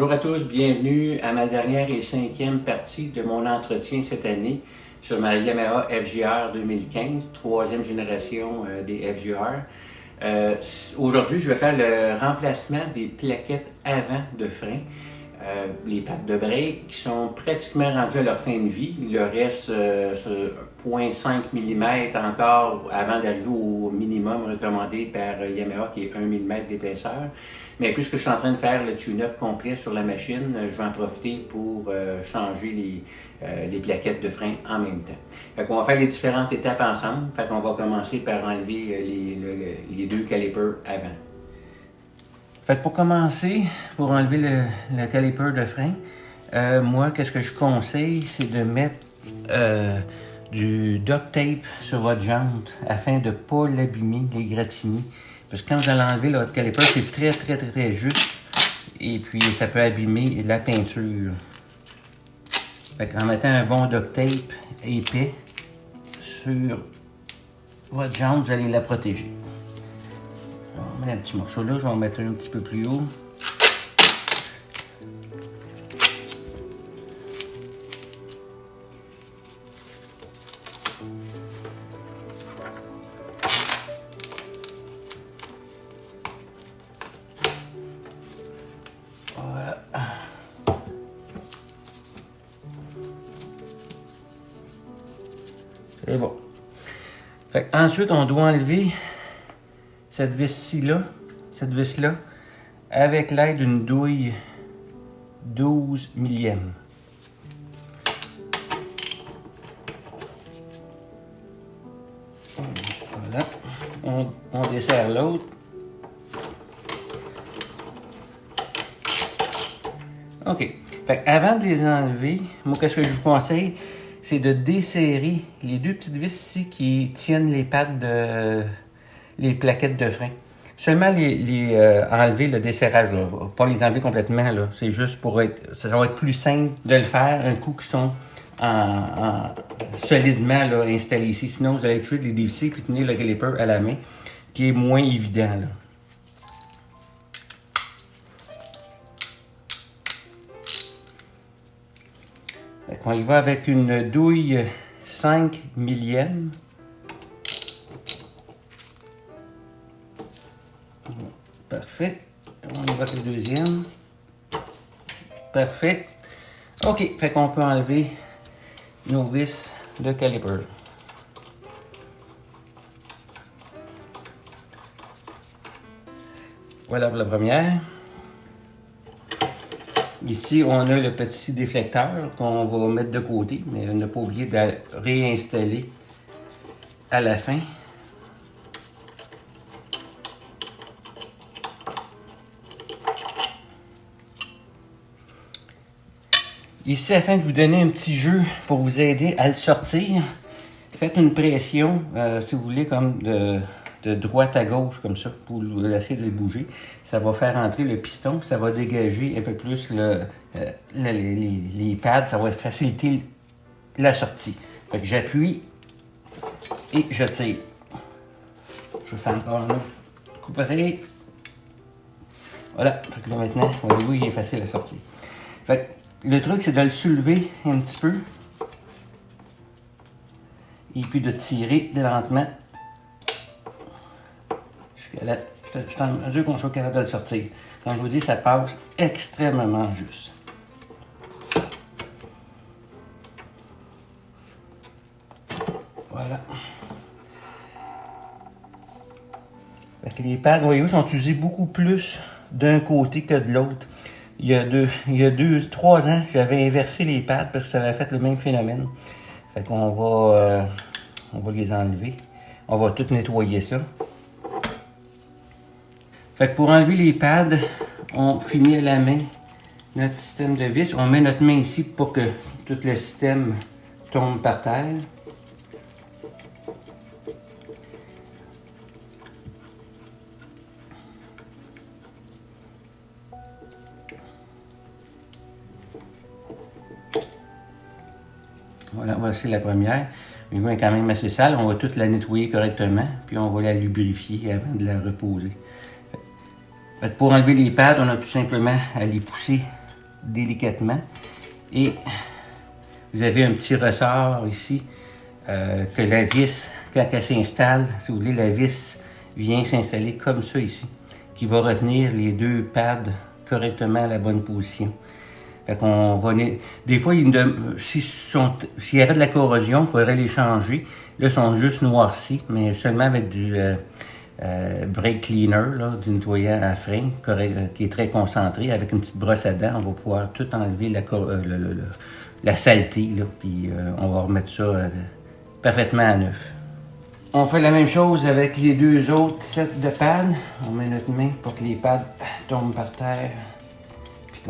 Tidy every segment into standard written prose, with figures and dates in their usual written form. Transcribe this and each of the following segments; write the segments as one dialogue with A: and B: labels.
A: Bonjour à tous, bienvenue à ma dernière et cinquième partie de mon entretien cette année sur ma Yamaha FJR 2015, troisième génération des FJR. Aujourd'hui, je vais faire le remplacement des plaquettes avant de frein, les pattes de break qui sont pratiquement rendues à leur fin de vie. Il leur reste 0,5 mm encore avant d'arriver au minimum recommandé par Yamaha qui est 1 mm d'épaisseur. Mais puisque je suis en train de faire le tune-up complet sur la machine, je vais en profiter pour changer les plaquettes de frein en même temps. Fait qu'on va faire les différentes étapes ensemble. Fait qu'on va commencer par enlever les deux calipers avant. Fait que pour commencer, pour enlever le caliper de frein, moi, qu'est-ce que je conseille, c'est de mettre du duct tape sur votre jante afin de ne pas l'abîmer, les gratiner. Parce que quand vous allez enlever votre caliper, c'est très juste. Et puis, ça peut abîmer la peinture. Fait qu'en mettant un bon duct tape épais sur votre jante, vous allez la protéger. On va mettre un petit morceau là, je vais en mettre un petit peu plus haut. Voilà. C'est bon. Fait ensuite, on doit enlever cette vis-là, avec l'aide d'une douille 12 millième. Voilà. On desserre l'autre. OK. Fait avant de les enlever, moi, qu'est-ce que je vous conseille? C'est de desserrer les deux petites vis ici qui tiennent les pattes les plaquettes de frein. Seulement enlever le desserrage, là. Pas les enlever complètement, là. C'est juste pour ça va être plus simple de le faire un coup qui sont solidement là, installés ici. Sinon, vous allez être obligé de les dévisser et tenir le caliper à la main, qui est moins évident, là. On y va avec une douille 5 millième. Parfait. On y va avec le deuxième. Parfait. OK. Fait qu'on peut enlever nos vis de caliper. Voilà pour la première. Ici, on a le petit déflecteur qu'on va mettre de côté, mais on n'a pas oublié de réinstaller à la fin. Ici, afin de vous donner un petit jeu pour vous aider à le sortir, faites une pression, si vous voulez, comme de droite à gauche, comme ça, pour essayer de le bouger. Ça va faire entrer le piston, ça va dégager un peu plus les pads, ça va faciliter la sortie. Fait que j'appuie et je tire. Je fais encore un autre coup pareil. Voilà, fait que là maintenant, voyez-vous, il est facile à sortir. Fait que le truc, c'est de le soulever un petit peu et puis de tirer lentement. Je suis en mesure qu'on soit capable de le sortir. Comme je vous dis, ça passe extrêmement juste. Voilà. Fait que les pads, voyez-vous, sont utilisés beaucoup plus d'un côté que de l'autre. Il y a 2-3 ans, j'avais inversé les pads parce que ça avait fait le même phénomène. Fait qu'on va les enlever. On va tout nettoyer ça. Fait que pour enlever les pads, on finit à la main notre système de vis. On met notre main ici pour que tout le système tombe par terre. Voilà, voici la première. Elle est quand même assez sale. On va toute la nettoyer correctement, puis on va la lubrifier avant de la reposer. Pour enlever les pads, on a tout simplement à les pousser délicatement. Et vous avez un petit ressort ici que la vis, quand elle s'installe, si vous voulez, la vis vient s'installer comme ça ici, qui va retenir les deux pads correctement à la bonne position. Fait qu'on va... Des fois, s'il y avait de la corrosion, il faudrait les changer. Là, ils sont juste noircis, mais seulement avec du brake cleaner, là, du nettoyant à frein, qui est très concentré. Avec une petite brosse à dents, on va pouvoir tout enlever la saleté, là, puis on va remettre ça parfaitement à neuf. On fait la même chose avec les deux autres sets de pads. On met notre main pour que les pads tombent par terre. Puis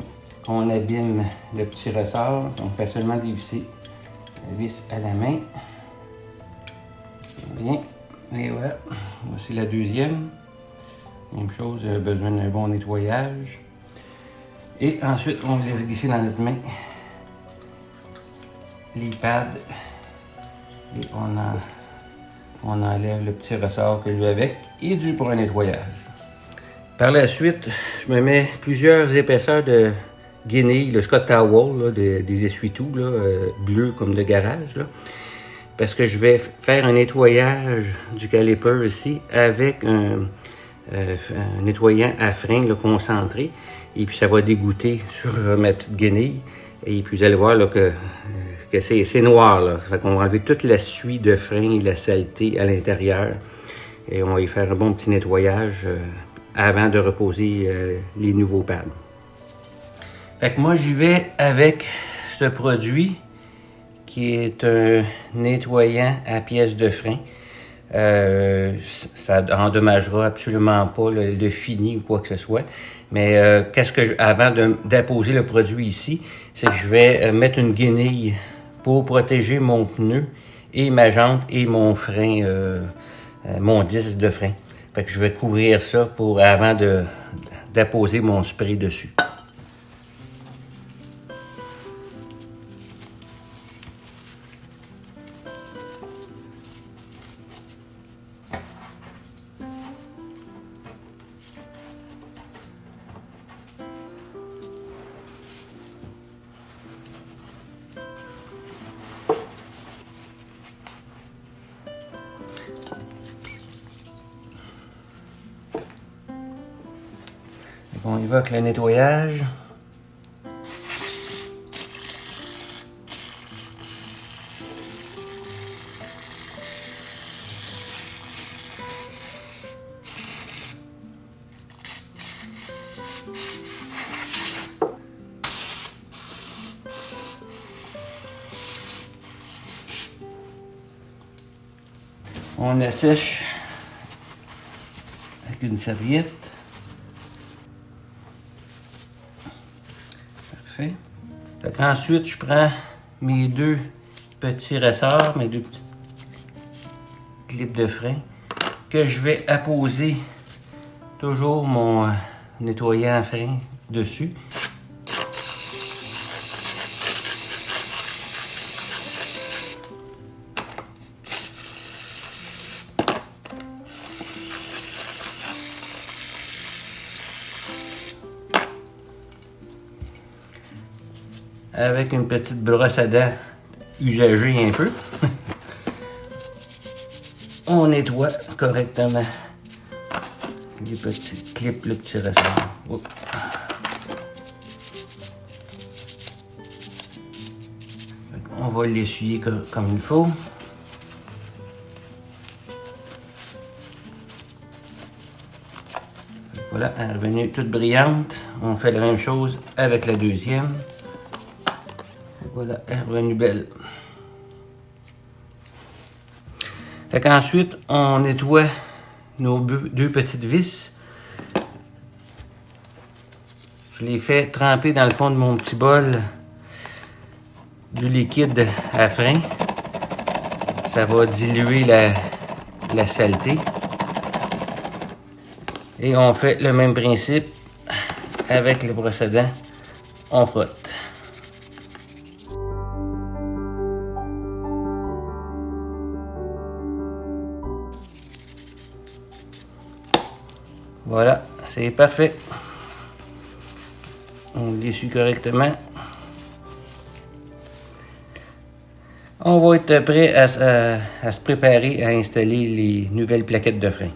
A: on abîme le petit ressort. On fait seulement dévisser la vis à la main. Bien. Et voilà. Voici la deuxième. Même chose, besoin d'un bon nettoyage. Et ensuite, on laisse glisser dans notre main les pads. Et on enlève le petit ressort qu'il y a avec et dû pour un nettoyage. Par la suite, je me mets plusieurs épaisseurs de guenilles, le Scott Towel, là, des essuie-tout bleus comme de garage. Là, parce que je vais faire un nettoyage du caliper ici avec un nettoyant à frein là, concentré. Et puis ça va dégoûter sur ma petite guenille. Et puis vous allez voir là, que c'est noir. Là. Ça fait qu'on va enlever toute la suie de frein et la saleté à l'intérieur. Et on va y faire un bon petit nettoyage avant de reposer les nouveaux pads. Fait que moi, j'y vais avec ce produit qui est un nettoyant à pièces de frein. Ça endommagera absolument pas le fini ou quoi que ce soit. Mais avant d'apposer le produit ici, c'est que je vais mettre une guenille pour protéger mon pneu et ma jante et mon frein, mon disque de frein. Fait que je vais couvrir ça avant d'apposer mon spray dessus. On y va avec le nettoyage. On assèche avec une serviette. Parfait. Ensuite, je prends mes deux petits ressorts, mes deux petites clips de frein, que je vais apposer toujours mon nettoyant à frein dessus. Avec une petite brosse à dents usagée un peu, on nettoie correctement les petits clips, le petit ressort. Oups. On va l'essuyer comme il faut. Voilà, elle est revenue toute brillante. On fait la même chose avec la deuxième. Voilà, elle est revenue belle. Fait qu'ensuite, on nettoie nos deux petites vis. Je les fais tremper dans le fond de mon petit bol du liquide à frein. Ça va diluer la saleté. Et on fait le même principe avec le brosse à dents. On frotte. Voilà, c'est parfait. On On l'essuie correctement. On va être prêt à se préparer à installer les nouvelles plaquettes de frein.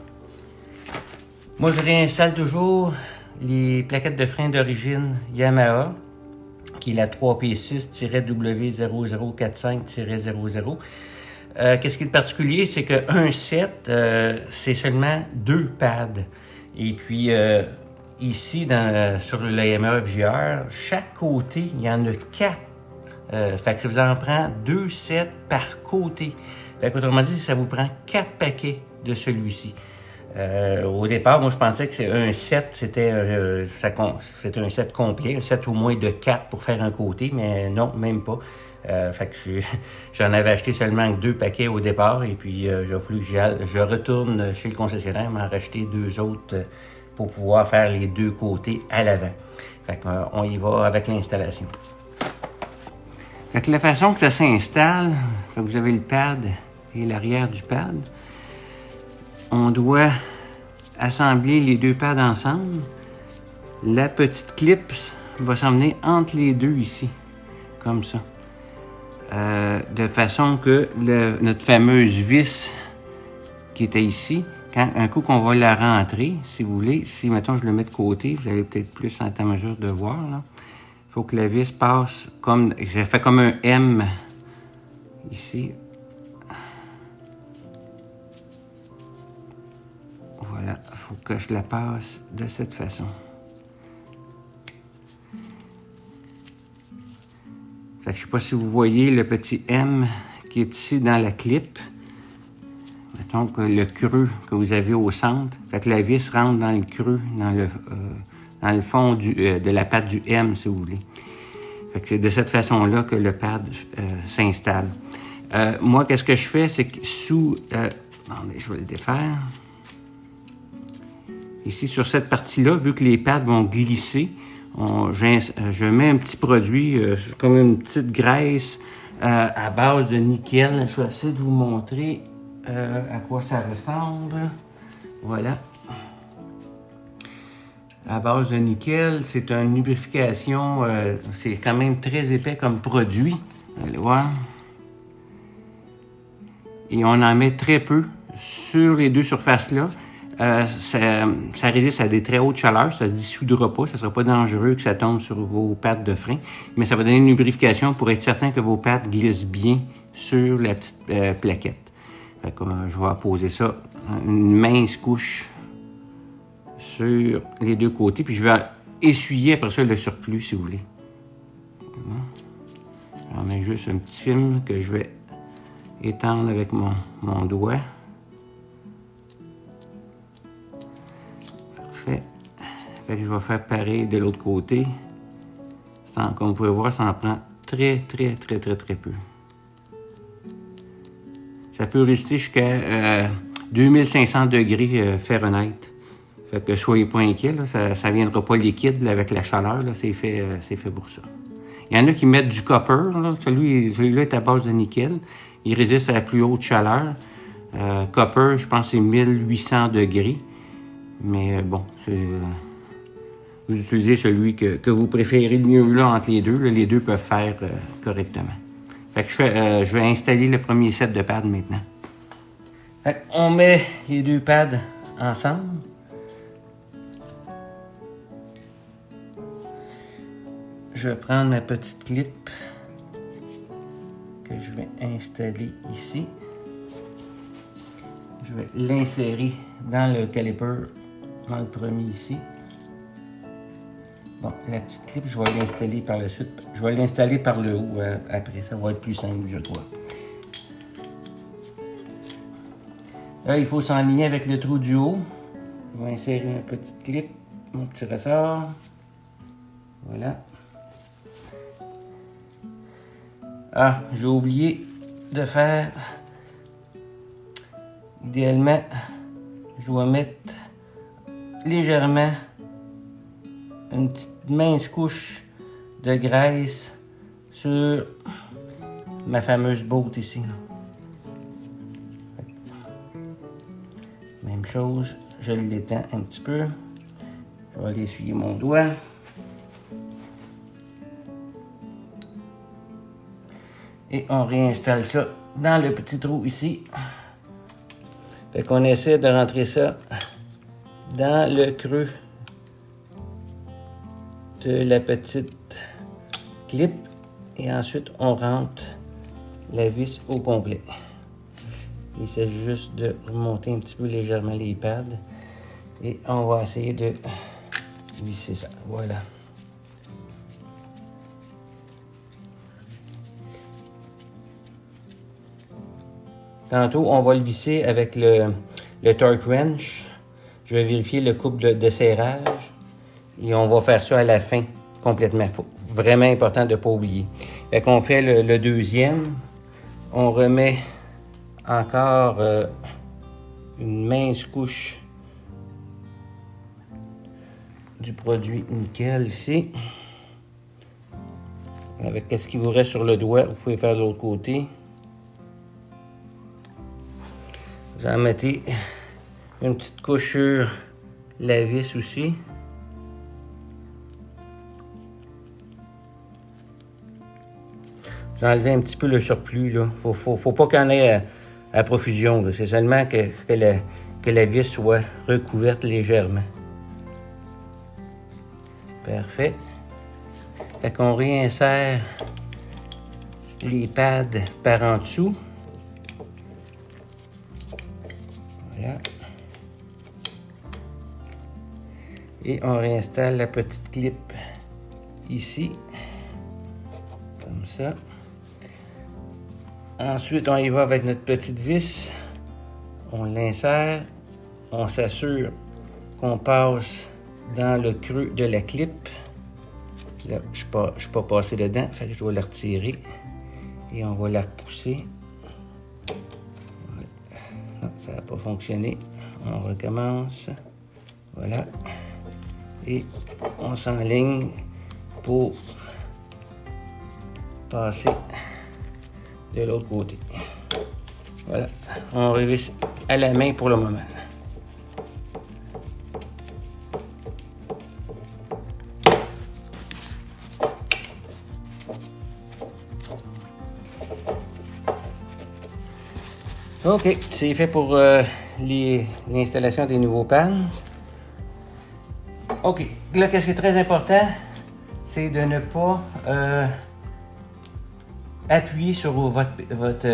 A: Moi, je réinstalle toujours les plaquettes de frein d'origine Yamaha, qui est la 3P6-W0045-00. Qu'est-ce qui est particulier, c'est qu'un set, c'est seulement 2 pads. Et puis, ici, sur le Yamaha FJR, chaque côté, il y en a 4. Fait que ça vous en prend 2 sets par côté. Fait qu'autrement dit, ça vous prend 4 paquets de celui-ci. Au départ, moi, je pensais que c'est un set, c'était un set complet, un set au moins de 4 pour faire un côté, mais non, même pas. Fait que j'en avais acheté seulement 2 paquets au départ, et puis il a fallu que je retourne chez le concessionnaire, m'en racheter 2 autres pour pouvoir faire les 2 côtés à l'avant. Fait qu'on y va avec l'installation. Fait que la façon que ça s'installe, vous avez le pad et l'arrière du pad. On doit assembler les 2 pads ensemble. La petite clip va s'emmener entre les 2 ici, comme ça. De façon que notre fameuse vis qui était ici, un coup qu'on va la rentrer, si vous voulez, si mettons je le mets de côté, vous allez peut-être plus en temps mesure de voir, là. Il faut que la vis passe comme, ça fait comme un M ici. Voilà, il faut que je la passe de cette façon. Fait que je ne sais pas si vous voyez le petit M qui est ici dans la clip. Mettons que le creux que vous avez au centre. Fait que la vis rentre dans le creux, dans le fond de la patte du M, si vous voulez. Fait que c'est de cette façon-là que le pad s'installe. Moi, qu'est-ce que je fais, c'est que attendez, je vais le défaire. Ici, sur cette partie-là, vu que les pads vont glisser, je mets un petit produit, comme une petite graisse à base de nickel. Je vais essayer de vous montrer à quoi ça ressemble. Voilà. À base de nickel, c'est une lubrification, c'est quand même très épais comme produit. Allez voir. Et on en met très peu sur les 2 surfaces-là. Ça résiste à des très hautes chaleurs, ça se dissoudra pas, ça ne sera pas dangereux que ça tombe sur vos pattes de frein, mais ça va donner une lubrification pour être certain que vos pattes glissent bien sur la petite plaquette. Fait que, je vais apposer ça, une mince couche sur les 2 côtés, puis je vais essuyer après ça le surplus si vous voulez. J'en mets juste un petit film que je vais étendre avec mon doigt. Parfait. Fait que je vais faire pareil de l'autre côté. Comme vous pouvez voir, ça en prend très peu. Ça peut rester jusqu'à 2500 degrés Fahrenheit. Fait que soyez pas inquiets, là, ça ne viendra pas liquide là, avec la chaleur, là, c'est fait pour ça. Il y en a qui mettent du copper, là, celui-là est à base de nickel. Il résiste à la plus haute chaleur. Copper, je pense que c'est 1800 degrés. Mais bon, vous utilisez celui que vous préférez le mieux là, entre les deux. Là, les 2 peuvent faire correctement. Fait que je vais installer le premier set de pads maintenant. Fait on met les 2 pads ensemble. Je vais prendre ma petite clip que je vais installer ici. Je vais l'insérer dans le caliper, dans le premier ici. Bon, la petite clip, je vais l'installer par la suite. Je vais l'installer par le haut après, ça va être plus simple, je crois. Là, il faut s'enligner avec le trou du haut. Je vais insérer ma petite clip, mon petit ressort. Voilà. Ah, j'ai oublié de faire. Idéalement, je dois mettre légèrement une petite mince couche de graisse sur ma fameuse botte ici. Même chose, je l'étends un petit peu. Je vais aller essuyer mon doigt. Et on réinstalle ça dans le petit trou ici. Fait qu'on essaie de rentrer ça dans le creux de la petite clip. Et ensuite, on rentre la vis au complet. Il s'agit juste de remonter un petit peu légèrement les pads. Et on va essayer de visser ça. Voilà. Tantôt, on va le visser avec le torque wrench. Je vais vérifier le couple de serrage. Et on va faire ça à la fin, complètement. Vraiment important de ne pas oublier. Fait qu'on fait le deuxième. On remet encore une mince couche du produit nickel ici. Avec ce qui vous reste sur le doigt, vous pouvez faire de l'autre côté. Vous en mettez une petite couche sur la vis aussi. Vous enlevez un petit peu le surplus, là. Faut pas qu'il y en ait à profusion, là. C'est seulement que la vis soit recouverte légèrement. Parfait. Fait qu'on réinsère les pads par en dessous. Voilà. Et on réinstalle la petite clip ici. Comme ça. Ensuite, on y va avec notre petite vis. On l'insère. On s'assure qu'on passe dans le creux de la clip. Là, je ne suis pas passé dedans, fait que je dois la retirer. Et on va la repousser. Non, ça n'a pas fonctionné. On recommence. Voilà. Et on s'enligne pour passer de l'autre côté. Voilà. On revisse à la main pour le moment. OK, c'est fait pour l'installation des nouveaux pannes. OK, là, qu'est-ce qui est très important, c'est de ne pas appuyer sur votre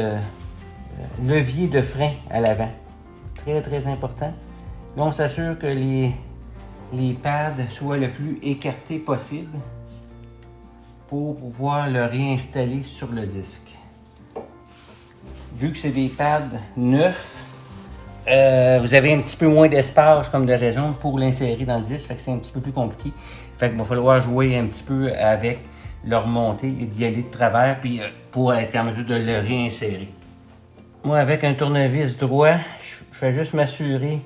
A: levier de frein à l'avant. Très, très important. Là, on s'assure que les pads soient le plus écartés possible pour pouvoir le réinstaller sur le disque. Vu que c'est des pads neufs, vous avez un petit peu moins d'espace comme de raison pour l'insérer dans le disque, fait que c'est un petit peu plus compliqué. Fait qu'il va falloir jouer un petit peu avec leur montée et d'y aller de travers puis pour être en mesure de le réinsérer. Moi, avec un tournevis droit, je fais juste m'assurer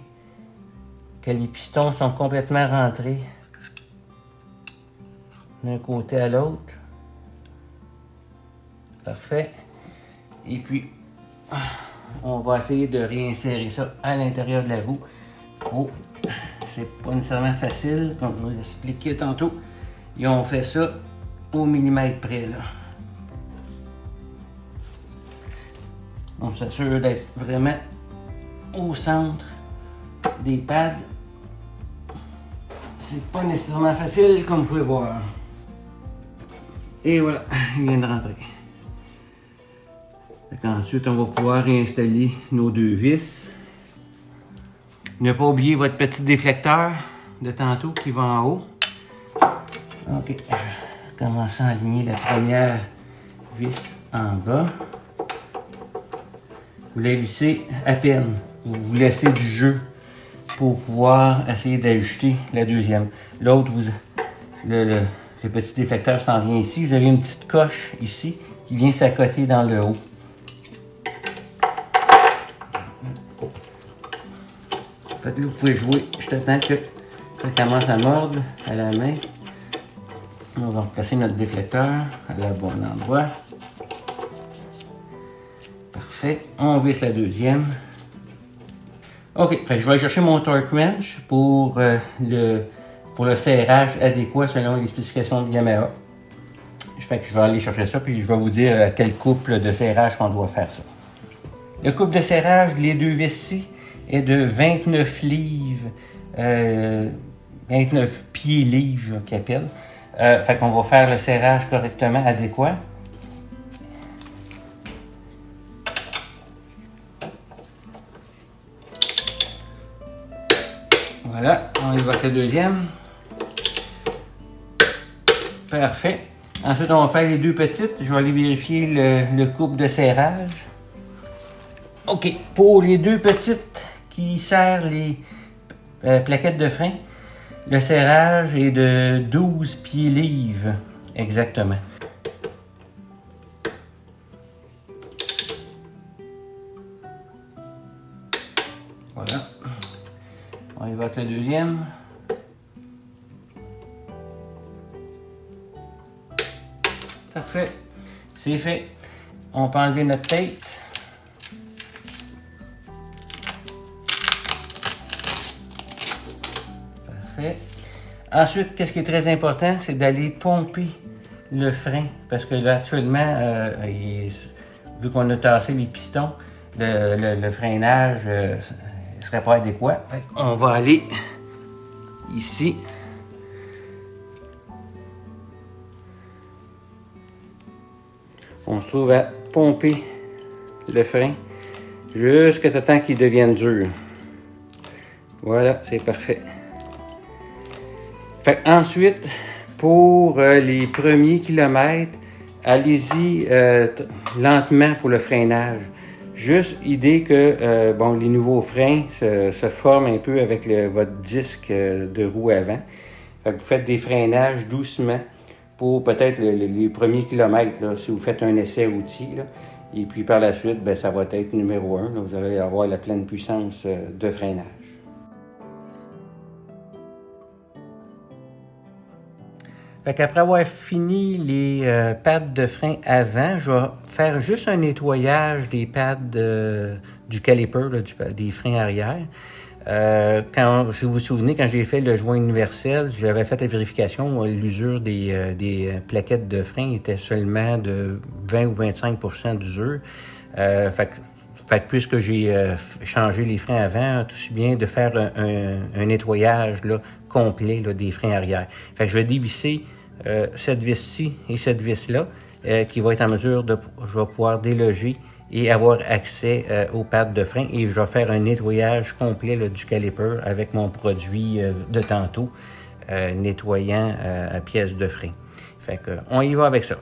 A: que les pistons sont complètement rentrés d'un côté à l'autre. Parfait. Et puis, on va essayer de réinsérer ça à l'intérieur de la roue. Oh, c'est pas nécessairement facile, comme je vous l'ai expliqué tantôt. Et on fait ça au millimètre près, là. On s'assure d'être vraiment au centre des pads. C'est pas nécessairement facile, comme vous pouvez voir. Et voilà, il vient de rentrer. Ensuite, on va pouvoir réinstaller nos deux vis. Ne pas oublier votre petit déflecteur de tantôt qui va en haut. OK, je vais commencer à aligner la première vis en bas. Vous la vissez à peine. Vous laissez du jeu pour pouvoir essayer d'ajuster la deuxième. L'autre, le petit déflecteur s'en vient ici. Vous avez une petite coche ici qui vient s'accoter dans le haut. Fait que là, vous pouvez jouer. Je t'attends que ça commence à mordre à la main. On va replacer notre déflecteur à le bon endroit. Parfait. On visse la deuxième. OK. Fait que je vais aller chercher mon torque wrench pour le serrage adéquat selon les spécifications de Yamaha. Je Fait que je vais aller chercher ça, puis je vais vous dire à quel couple de serrage qu'on doit faire ça. Le couple de serrage, les deux vis-ci, est de 29 livres, 29 pieds livres qu'ils appellent. Fait qu'on va faire le serrage correctement adéquat. Voilà, on y va avec le deuxième. Parfait. Ensuite, on va faire les deux petites. Je vais aller vérifier le couple de serrage. OK. Pour les deux petites qui serrent les plaquettes de frein, le serrage est de 12 pieds livres. Exactement. Voilà. On y va avec le deuxième. Parfait. C'est fait. On peut enlever notre tape. Parfait. Ensuite, qu'est-ce qui est très important, c'est d'aller pomper le frein. Parce que là, actuellement, vu qu'on a tassé les pistons, le freinage ne serait pas adéquat. On va aller ici. On se trouve à pomper le frein jusqu'à temps qu'il devienne dur. Voilà, c'est parfait. Ensuite, pour les premiers kilomètres, allez-y lentement pour le freinage. Juste idée que les nouveaux freins se forment un peu avec votre disque de roue avant. Vous faites des freinages doucement pour peut-être les premiers kilomètres, là, si vous faites un essai outil. Là. Et puis par la suite, ça va être numéro 1. Là, vous allez avoir la pleine puissance de freinage. Après avoir fini les pads de frein avant, je vais faire juste un nettoyage des pads du caliper, là, des freins arrière. Si vous vous souvenez, quand j'ai fait le joint universel, j'avais fait la vérification, l'usure des plaquettes de frein était seulement de 20 ou 25% d'usure. Fait que puisque j'ai changé les freins avant, tout aussi bien de faire un nettoyage là, complet là, des freins arrière. Fait que je vais dévisser cette vis-ci et cette vis-là qui va être en mesure je vais pouvoir déloger et avoir accès aux pads de frein et je vais faire un nettoyage complet là, du caliper avec mon produit de tantôt nettoyant à pièce de frein. Fait que on y va avec ça.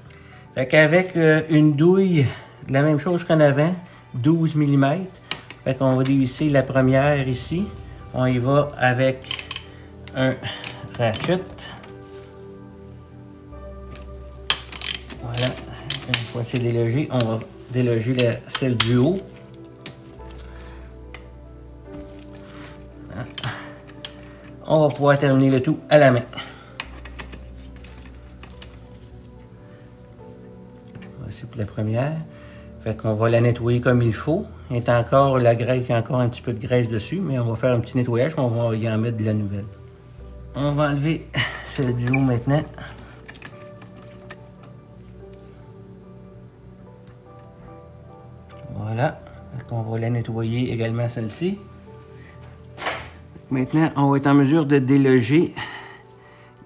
A: Fait qu'avec une douille de la même chose qu'en avant, 12 mm. Fait qu'on va dévisser la première ici. On y va avec un ratchet. Voilà. Une fois c'est délogé, on va déloger celle du haut. Voilà. On va pouvoir terminer le tout à la main. Voici pour la première. Fait qu'on va la nettoyer comme il faut. Il y a encore la graisse, il y a encore un petit peu de graisse dessus, mais on va faire un petit nettoyage, on va y en mettre de la nouvelle. On va enlever celle du haut maintenant. Voilà. On va la nettoyer également celle-ci. Maintenant, on va être en mesure de déloger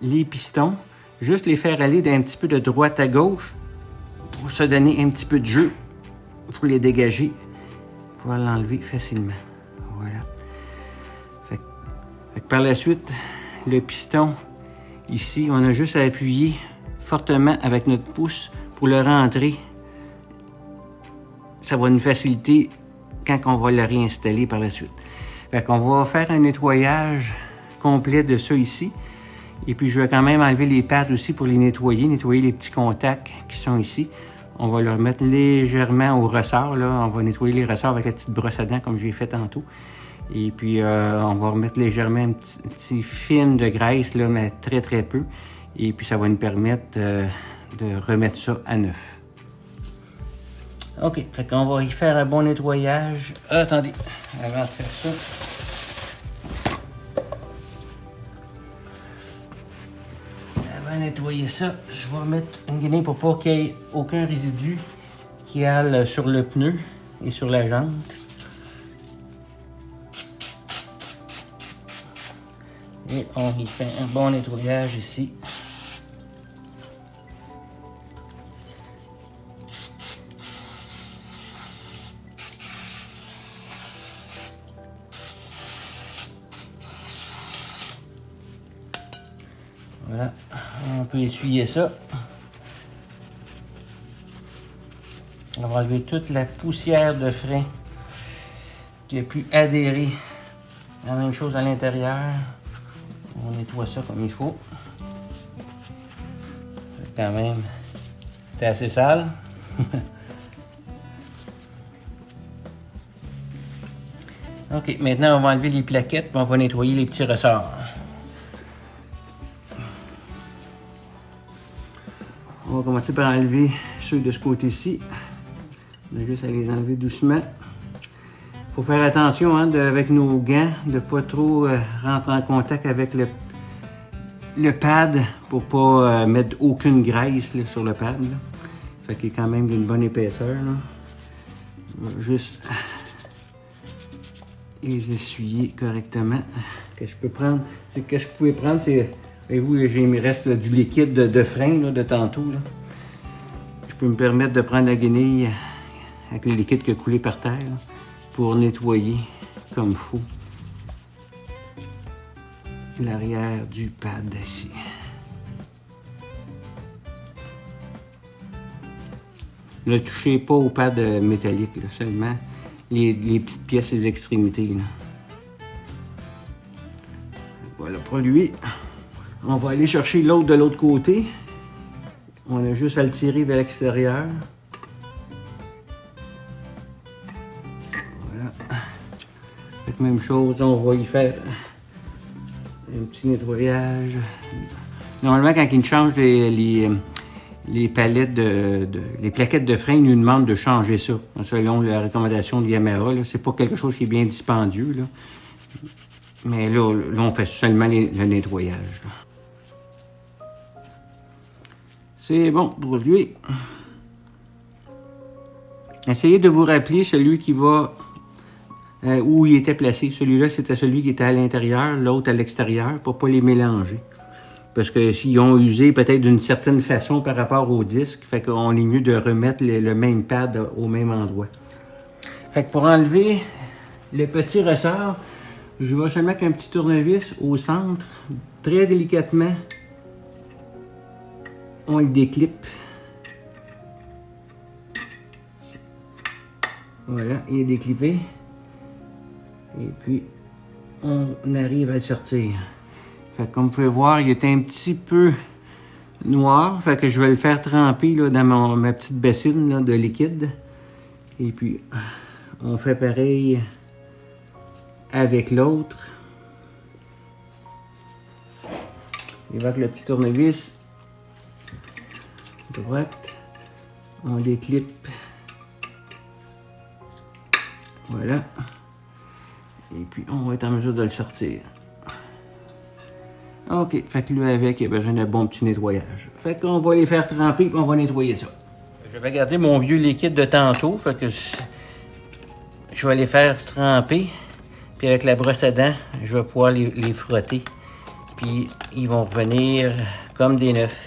A: les pistons. Juste les faire aller d'un petit peu de droite à gauche pour se donner un petit peu de jeu, pour les dégager, pour l'enlever facilement. Voilà. Fait que par la suite, le piston, ici, on a juste à appuyer fortement avec notre pouce pour le rentrer. Ça va nous faciliter quand on va le réinstaller par la suite. Fait qu'on va faire un nettoyage complet de ça ici. Et puis, je vais quand même enlever les pads aussi pour les nettoyer les petits contacts qui sont ici. On va le remettre légèrement au ressort. Là. On va nettoyer les ressorts avec la petite brosse à dents comme j'ai fait tantôt. Et puis, on va remettre légèrement un petit film de graisse, là, mais très, très peu. Et puis, ça va nous permettre de remettre ça à neuf. OK, fait qu'on va y faire un bon nettoyage. Attendez, avant de faire ça. Avant nettoyer ça. Je vais mettre une guenille pour pas qu'il y ait aucun résidu qui aille sur le pneu et sur la jante. Et on y fait un bon nettoyage ici. Voilà, on peut essuyer ça. On va enlever toute la poussière de frein qui a pu adhérer. La même chose à l'intérieur. On nettoie ça comme il faut. Quand même, c'est assez sale. Ok, maintenant on va enlever les plaquettes et on va nettoyer les petits ressorts. On va commencer par enlever ceux de ce côté-ci. On a juste à les enlever doucement. Il faut faire attention avec nos gants de ne pas trop rentrer en contact avec le pad pour ne pas mettre aucune graisse là, sur le pad. Là. Fait qu'il est quand même d'une bonne épaisseur. Là. On va juste les essuyer correctement. Que je peux prendre, c'est que je pouvais prendre, c'est. Voyez-vous, il me reste du liquide de frein là, de tantôt. Là. Je peux me permettre de prendre la guenille avec le liquide qui a coulé par terre là, pour nettoyer comme il faut l'arrière du pad ici. Ne touchez pas au pad métallique, là, seulement les petites pièces, les extrémités. Là. Voilà pour lui. On va aller chercher l'autre de l'autre côté. On a juste à le tirer vers l'extérieur. Voilà. Même chose, on va y faire un petit nettoyage. Normalement, quand il change les palettes les plaquettes de frein, ils nous demandent de changer ça. Selon la recommandation de Yamaha, c'est pas quelque chose qui est bien dispendieux. Là. Mais là, on fait seulement le nettoyage. Là. C'est bon pour lui. Essayez de vous rappeler celui qui va où il était placé. Celui-là, c'était celui qui était à l'intérieur, l'autre à l'extérieur, pour ne pas les mélanger. Parce que s'ils ont usé peut-être d'une certaine façon par rapport au disque, fait qu'on est mieux de remettre le même pad au même endroit. Fait que pour enlever le petit ressort, je vais seulement mettre un petit tournevis au centre, très délicatement. On le déclipe. Voilà, il est déclippé. Et puis, on arrive à le sortir. Fait que comme vous pouvez voir, il est un petit peu noir. Fait que je vais le faire tremper là, dans ma petite bassine là, de liquide. Et puis, on fait pareil avec l'autre. Et avec le petit tournevis, droite, on déclipe. Voilà. Et puis, on va être en mesure de le sortir. OK. Fait que lui, avec, il a besoin d'un bon petit nettoyage. Fait qu'on va les faire tremper et on va nettoyer ça. Je vais garder mon vieux liquide de tantôt. Fait que je vais les faire tremper. Puis avec la brosse à dents, je vais pouvoir les frotter. Puis, ils vont revenir comme des neufs.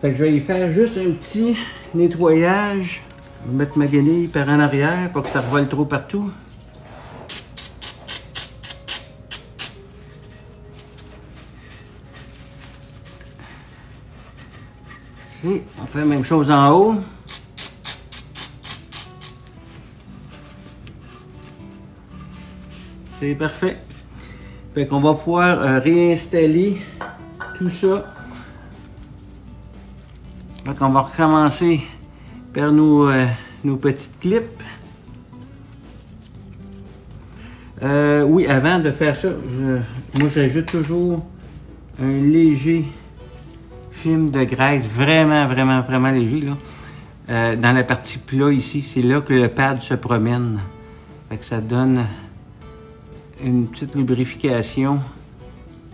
A: Fait que je vais y faire juste un petit nettoyage. Je vais mettre ma guenille par en arrière pour que ça revole trop partout. Et on fait la même chose en haut. C'est parfait. Fait qu'on va pouvoir réinstaller tout ça. Fait qu'on va recommencer par nos petites clips. Oui, avant de faire ça, moi j'ajoute toujours un léger
B: film de graisse vraiment léger, là. Dans la partie plat ici, c'est là que le pad se promène. Fait que ça donne une petite lubrification,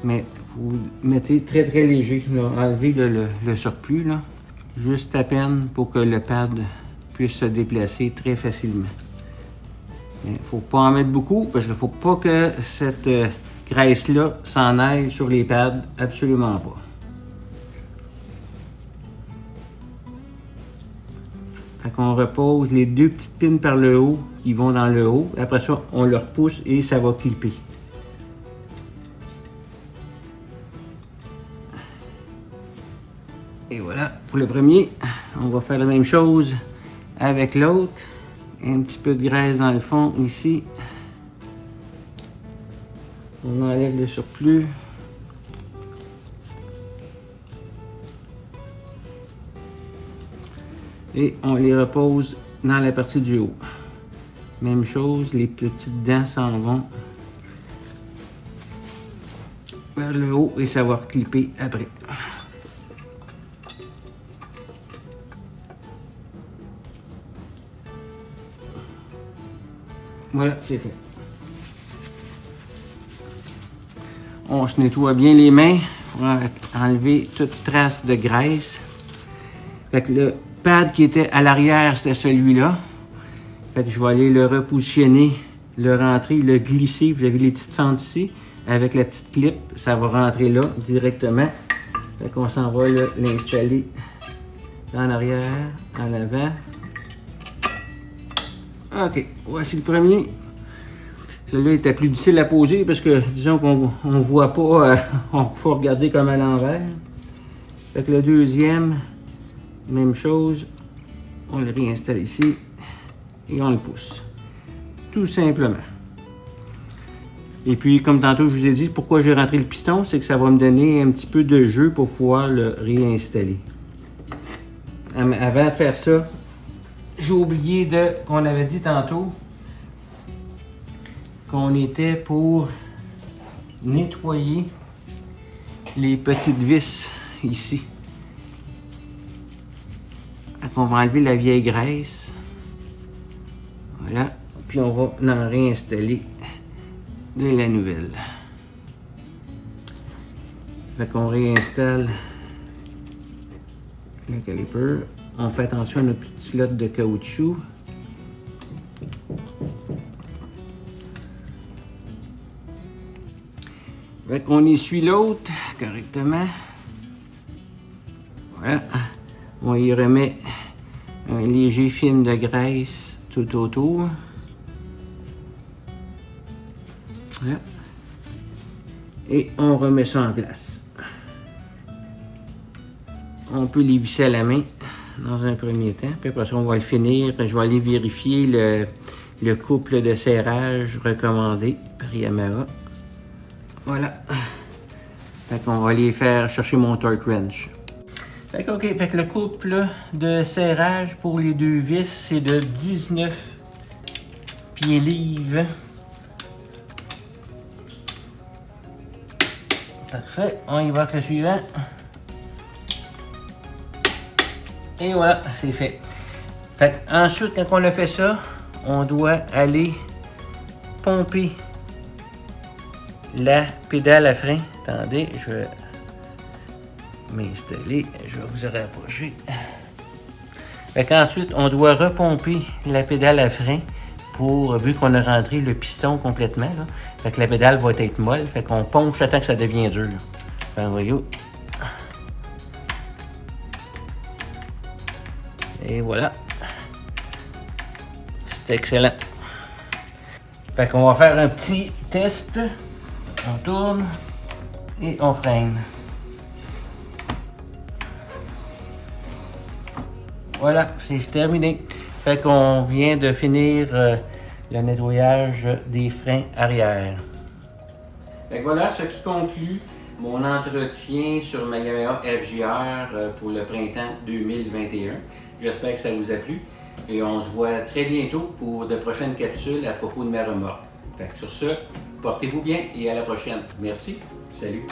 B: mais vous mettez très léger, là. Enlevez le surplus, là, juste à peine pour que le pad puisse se déplacer très facilement. Il ne faut pas en mettre beaucoup parce qu'il ne faut pas que cette graisse-là s'en aille sur les pads, absolument pas. Fait qu'on repose les deux petites pins par le haut qui vont dans le haut. Après ça, on le repousse et ça va clipper. Et voilà, pour le premier, on va faire la même chose avec l'autre. Un petit peu de graisse dans le fond ici. On enlève le surplus. Et on les repose dans la partie du haut. Même chose, les petites dents s'en vont vers le haut et ça va reclipper après. Voilà, c'est fait. On se nettoie bien les mains pour enlever toute trace de graisse. Fait que le pad qui était à l'arrière, c'était celui-là. Fait que je vais aller le repositionner, le rentrer, le glisser. Vous avez les petites fentes ici. Avec la petite clip, ça va rentrer là directement. Fait qu'on s'en va l'installer en arrière, en avant. OK, voici le premier. Celui-là était plus difficile à poser parce que, disons qu'on ne voit pas, il faut regarder comme à l'envers. Fait que le deuxième, même chose, on le réinstalle ici et on le pousse. Tout simplement. Et puis, comme tantôt je vous ai dit, pourquoi j'ai rentré le piston, c'est que ça va me donner un petit peu de jeu pour pouvoir le réinstaller. Avant de faire ça, j'ai oublié qu'on avait dit tantôt qu'on était pour nettoyer les petites vis ici. Donc on va enlever la vieille graisse. Voilà. Puis on va en réinstaller de la nouvelle. Fait qu'on réinstalle le caliper. On fait attention à nos petites slots de caoutchouc. Fait qu'on essuie l'autre correctement. Voilà. On y remet un léger film de graisse tout autour. Voilà. Et on remet ça en place. On peut les visser à la main dans un premier temps. Puis après ça, on va le finir. Je vais aller vérifier le couple de serrage recommandé par Yamaha. Voilà. Fait qu'on va aller faire chercher mon torque wrench. Fait que, OK, fait que le couple de serrage pour les deux vis, c'est de 19 pieds-livres. Parfait. On y va avec le suivant. Et voilà, c'est fait. Fait ensuite, quand on a fait ça, on doit aller pomper la pédale à frein. Attendez, je vais m'installer. Je vais vous rapprocher. Fait qu'ensuite, on doit repomper la pédale à frein pour, vu qu'on a rentré le piston complètement, là, fait que la pédale va être molle. Fait qu'on pompe jusqu'à temps que ça devient dur. Fait voyez. Et voilà. C'est excellent. Fait qu'on va faire un petit test. On tourne et on freine. Voilà, c'est terminé. Fait qu'on vient de finir le nettoyage des freins arrière. Fait que voilà ce qui conclut mon entretien sur ma Yamaha FJR pour le printemps 2021. J'espère que ça vous a plu et on se voit très bientôt pour de prochaines capsules à propos de ma remorque. Fait que sur ce, portez-vous bien et à la prochaine. Merci. Salut.